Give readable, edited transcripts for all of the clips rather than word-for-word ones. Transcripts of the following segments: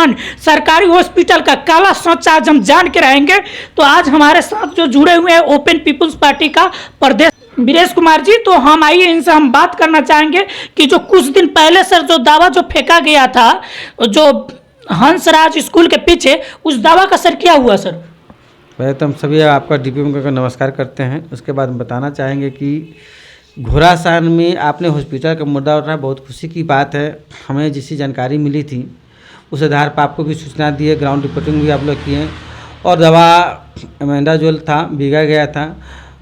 दौरान सरकारी हॉस्पिटल का काला सच आज हम जान के रहेंगे। तो आज हमारे साथ जो जुड़े हुए हैं ओपन पीपुल्स पार्टी का प्रदेश वीरेश कुमार जी, तो हम आइए इनसे हम बात करना चाहेंगे कि जो कुछ दिन पहले सर जो दावा जो फेंका गया था जो हंसराज स्कूल के पीछे, उस दावा का सर क्या हुआ सर? पहले तो हम सभी आपका डीपीएम का नमस्कार करते हैं। उसके बाद हम बताना चाहेंगे कि घोड़ासान में आपने हॉस्पिटल का मुद्दा उठाया, बहुत खुशी की बात है। हमें जिसकी जानकारी मिली थी उस आधार पर आपको भी सूचना दी है, ग्राउंड रिपोर्टिंग भी आप लोग किए और दवा एमेंडाजोल था बिका गया था,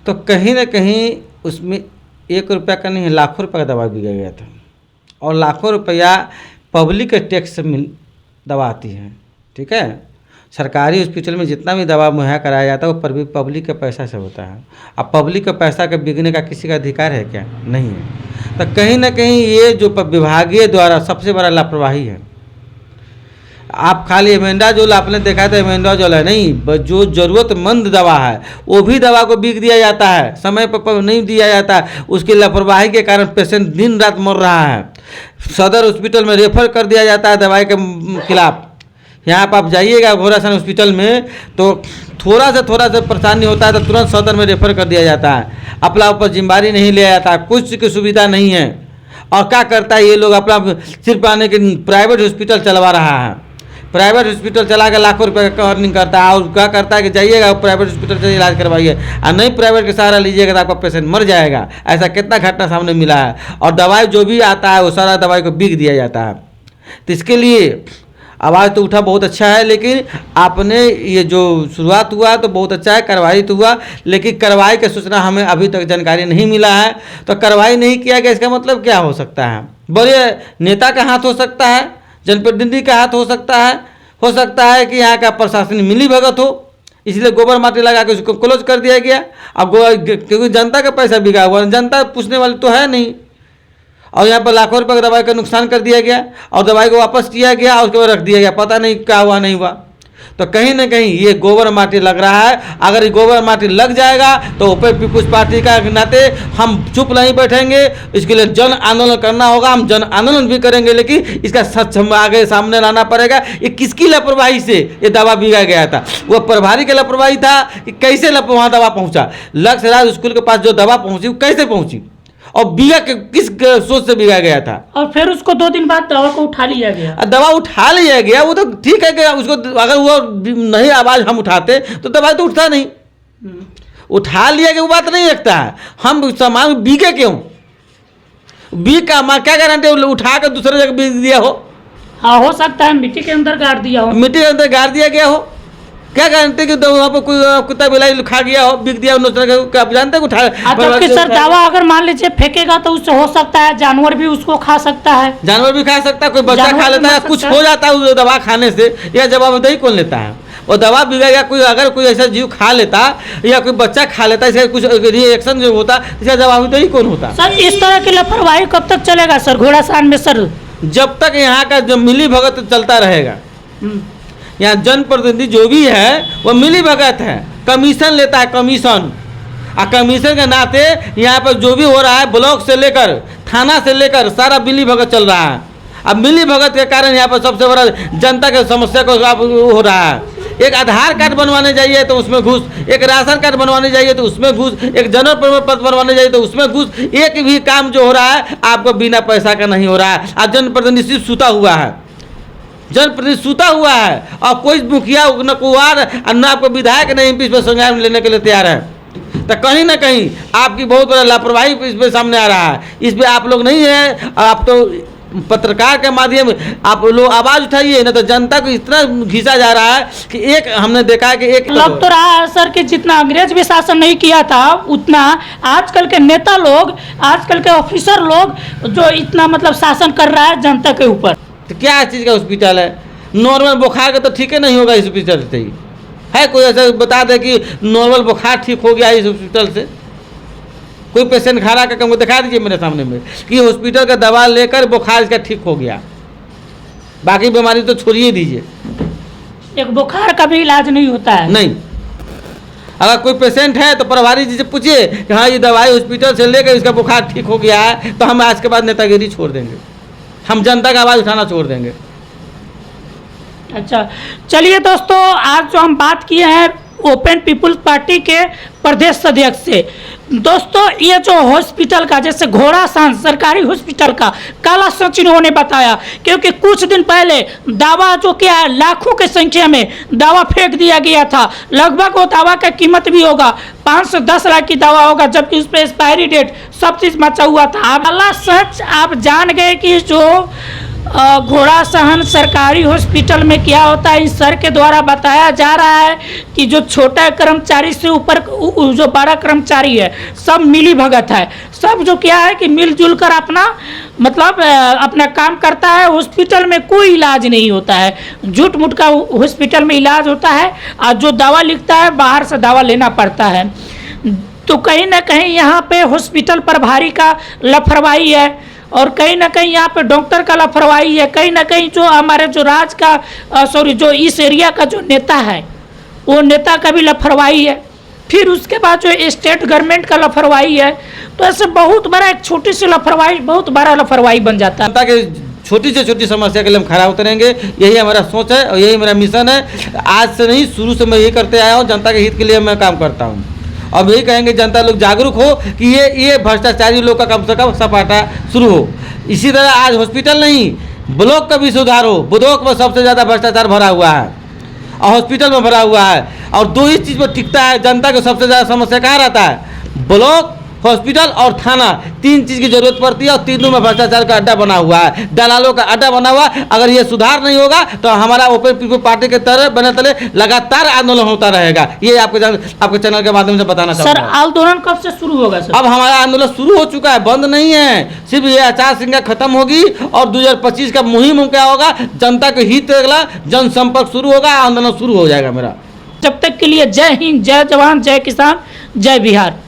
तो कहीं ना कहीं उसमें 1 रुपया का नहीं लाखों रुपये का दवा बिका गया था और लाखों रुपया पब्लिक के टैक्स से दवा आती है। ठीक है, सरकारी हॉस्पिटल में जितना भी दवा मुहैया कराया जाता है वो पब्लिक के पैसा से होता है। अब पब्लिक का पैसा के बिकने का किसी का अधिकार है क्या? नहीं है। तो कहीं ना कहीं ये जो विभागीय द्वारा सबसे बड़ा लापरवाही है। आप खाली एमेंडाजोल आपने देखा था, एमेंडाजोल है नहीं, जो ज़रूरतमंद दवा है वो भी दवा को बिक दिया जाता है, समय पर नहीं दिया जाता। उसकी लापरवाही के कारण पेशेंट दिन रात मर रहा है। सदर हॉस्पिटल में रेफर कर दिया जाता है दवाई के खिलाफ। यहाँ पर आप जाइएगा घोड़ासान हॉस्पिटल में तो थोड़ा सा परेशानी होता है तो तुरंत सदर में रेफर कर दिया जाता है, अपना ऊपर जिम्मेदारी नहीं लिया जाता, कुछ की सुविधा नहीं है। और क्या करता है ये लोग, अपना सिर्फ आने के प्राइवेट हॉस्पिटल चलवा रहा है, प्राइवेट हॉस्पिटल चला के लाखों रुपये का अर्निंग करता है। और क्या करता है कि जाइएगा प्राइवेट हॉस्पिटल से इलाज करवाइए और नहीं प्राइवेट का सहारा लीजिएगा तो आपका पेशेंट मर जाएगा। ऐसा कितना घटना सामने मिला है। और दवाई जो भी आता है वो सारा दवाई को बिक दिया जाता है। तो इसके लिए आवाज़ तो उठा, बहुत अच्छा है, लेकिन आपने ये जो शुरुआत हुआ तो बहुत अच्छा है, कार्रवाई तो हुआ, लेकिन कार्रवाई की सूचना हमें अभी तक जानकारी नहीं मिला है। तो कार्रवाई नहीं किया गया, इसका मतलब क्या हो सकता है? बड़े नेता का हाथ हो सकता है, जनप्रतिनिधि का हाथ हो सकता है कि यहाँ का प्रशासन मिली भगत हो, इसलिए गोबर माटी लगा के उसको क्लोज कर दिया गया। अब क्योंकि जनता का पैसा बिका हुआ, जनता पूछने वाली तो है नहीं, और यहाँ पर लाखों रुपये का दवाई का नुकसान कर दिया गया और दवाई को वापस किया गया और उसके बाद रख दिया गया, पता नहीं क्या हुआ नहीं हुआ। तो कहीं ना कहीं ये गोबर माटी लग रहा है। अगर ये गोबर माटी लग जाएगा तो ओपन पीपुल्स पार्टी का नाते हम चुप नहीं बैठेंगे, इसके लिए जन आंदोलन करना होगा। हम जन आंदोलन भी करेंगे, लेकिन इसका सच हम आगे सामने लाना पड़ेगा। ये किसकी लापरवाही से ये दवा बिका गया था? वो प्रभारी की लापरवाही था कि कैसे वहाँ दवा पहुँचा? लक्ष्यराज स्कूल के पास जो दवा पहुँची वो कैसे पहुँची और बिगा किस सोच से बिगा गया था? और फिर उसको 2 दिन बाद दवा को उठा लिया गया। दवा उठा लिया गया वो तो ठीक है कि उसको अगर वो नहीं आवाज़ हम उठाते तो दवा तो उठता नहीं। उठा लिया गया वो बात नहीं रखता है। हम सामान बिके क्यों? बिक का माँ क्या गारंटी उठा कर दूसरे जगह बिक दिया हो? हाँ, हो सकता है मिट्टी के अंदर गाड़ दिया हो, मिट्टी के अंदर गाड़ दिया गया हो। क्या गारंटी कि वहाँ पर कोई कुत्ता बिलाई खा गया हो, बिक दिया हो? आप जानते हैं जबकि सर दवा अगर मान लीजिए फेंकेगा तो उससे हो सकता है जानवर भी उसको खा सकता है, जानवर भी खा सकता है, कोई बच्चा खा लेता है, कुछ हो जाता है उस दवा खाने से। या जवाबदेही कौन लेता है? वो दवा बिगड़ कोई अगर कोई ऐसा जीव खा लेता या कोई बच्चा खा लेता, इसका कुछ रिएक्शन जो होता, इसका जवाबदेही कौन होता? सर इस तरह की लापरवाही कब तक चलेगा सर घोड़ासान में सर? जब तक यहाँ का जो मिली भगत चलता रहेगा। यहाँ जनप्रतिनिधि जो भी है वो मिली भगत है, कमीशन लेता है, कमीशन। और कमीशन के नाते यहाँ पर जो भी हो रहा है ब्लॉक से लेकर थाना से लेकर सारा मिली भगत चल रहा है। अब मिली भगत के कारण यहाँ पर सबसे बड़ा जनता के समस्या को हो रहा है। एक आधार कार्ड बनवाने जाइए तो उसमें घूस, एक राशन कार्ड बनवाने जाइए तो उसमें घूस, एक जन्म प्रमाण पत्र बनवाने जाइए तो उसमें घूस। एक भी काम जो हो रहा है आपको बिना पैसा का नहीं हो रहा है। आज जनप्रतिनिधि सिर्फ सूता हुआ है, जनप्रतिनिधि सूता हुआ है और कोई मुखिया न कुंवर और न आपको विधायक नहीं इस पर संज्ञान लेने के लिए तैयार है। तो कहीं ना कहीं आपकी बहुत बड़ा लापरवाही इस पर सामने आ रहा है। इस पर आप लोग नहीं है, आप तो पत्रकार के माध्यम आप लोग आवाज़ उठाइए, ना तो जनता को इतना घिसा जा रहा है कि एक हमने देखा है कि एक लग तो रहा है सर कि जितना अंग्रेज भी शासन नहीं किया था उतना आजकल के नेता लोग, आजकल के ऑफिसर लोग जो इतना मतलब शासन कर रहा है जनता के ऊपर। तो क्या चीज़ का हॉस्पिटल है? नॉर्मल बुखार का तो ठीक है नहीं होगा इस हॉस्पिटल से ही है? कोई ऐसा बता दे कि नॉर्मल बुखार ठीक हो गया इस हॉस्पिटल से? कोई पेशेंट खड़ा करके हमको दिखा दीजिए मेरे सामने में कि हॉस्पिटल का दवा लेकर बुखार इसका ठीक हो गया, बाकी बीमारी तो छोड़िए दीजिए। एक बुखार का भी इलाज नहीं होता है। नहीं, अगर कोई पेशेंट है तो प्रभारी जी से पूछिए कि हाँ ये दवाई हॉस्पिटल से लेकर इसका बुखार ठीक हो गया है, तो हम आज के बाद नेतागिरी छोड़ देंगे, हम जनता का आवाज़ उठाना छोड़ देंगे। अच्छा, चलिए दोस्तों, आज जो हम बात किए हैं ओपन पीपुल्स पार्टी के प्रदेश अध्यक्ष से। दोस्तों, ये जो हॉस्पिटल का, जैसे घोड़ासान सरकारी हॉस्पिटल का काला सच इन्होंने बताया, क्योंकि कुछ दिन पहले दावा जो क्या है लाखों की संख्या में दावा फेंक दिया गया था। लगभग वो दावा का कीमत भी होगा 5 से 10 लाख की दावा होगा, जबकि उस पर एक्सपायरी डेट सब चीज़ मचा हुआ था। काला सच आप जान गए कि जो घोड़ासहन सरकारी हॉस्पिटल में क्या होता है। इस सर के द्वारा बताया जा रहा है कि जो छोटा कर्मचारी से ऊपर जो बड़ा कर्मचारी है सब मिली भगत है। सब जो क्या है कि मिलजुल कर अपना मतलब अपना काम करता है। हॉस्पिटल में कोई इलाज नहीं होता है, झूठ मूठ का हॉस्पिटल में इलाज होता है, और जो दवा लिखता है बाहर से दवा लेना पड़ता है। तो कहीं ना कहीं यहाँ पे हॉस्पिटल प्रभारी का लापरवाही है, और कहीं ना कहीं यहाँ पे डॉक्टर का लापरवाही है। कहीं ना कहीं जो हमारे जो राज्य का जो इस एरिया का जो नेता है वो नेता का भी लापरवाही है। फिर उसके बाद जो स्टेट गवर्नमेंट का लापरवाही है। तो ऐसे बहुत बड़ा एक छोटी सी लापरवाही बहुत बड़ा लापरवाही बन जाता है। जनता के छोटी से छोटी समस्या के लिए हम खड़ा उतरेंगे, यही हमारा सोच है और यही मेरा मिशन है। आज से नहीं, शुरू से मैं यही करते आया हूँ। जनता के हित के लिए मैं काम करता हूँ। अब यही कहेंगे जनता लोग जागरूक हो कि ये भ्रष्टाचारी लोग का कम से कम सपाटा शुरू हो। इसी तरह आज हॉस्पिटल नहीं, ब्लॉक का भी सुधार हो। ब्लॉक में सबसे ज़्यादा भ्रष्टाचार भरा हुआ है और हॉस्पिटल में भरा हुआ है, और दो ही चीज़ पर टिकता है जनता को सबसे ज़्यादा समस्या कहाँ रहता है? ब्लॉक, हॉस्पिटल और थाना। 3 चीज़ की जरूरत पड़ती है और तीनों में भ्रष्टाचार का अड्डा बना हुआ है, दलालों का अड्डा बना हुआ है। अगर ये सुधार नहीं होगा तो हमारा ओपन पीपुल्स पार्टी के तरह बने तले लगातार आंदोलन होता रहेगा। ये आपके चैनल के माध्यम से बताना चाहता हूं। सर, आंदोलन कब से शुरू होगा सर? अब हमारा आंदोलन शुरू हो चुका है, बंद नहीं है। सिर्फ ये आचार संहिता खत्म होगी और 2025 का मुहिम क्या होगा, जनता के हित अगला जनसंपर्क शुरू होगा, आंदोलन शुरू हो जाएगा मेरा। जब तक के लिए जय हिंद, जय जवान, जय किसान, जय बिहार।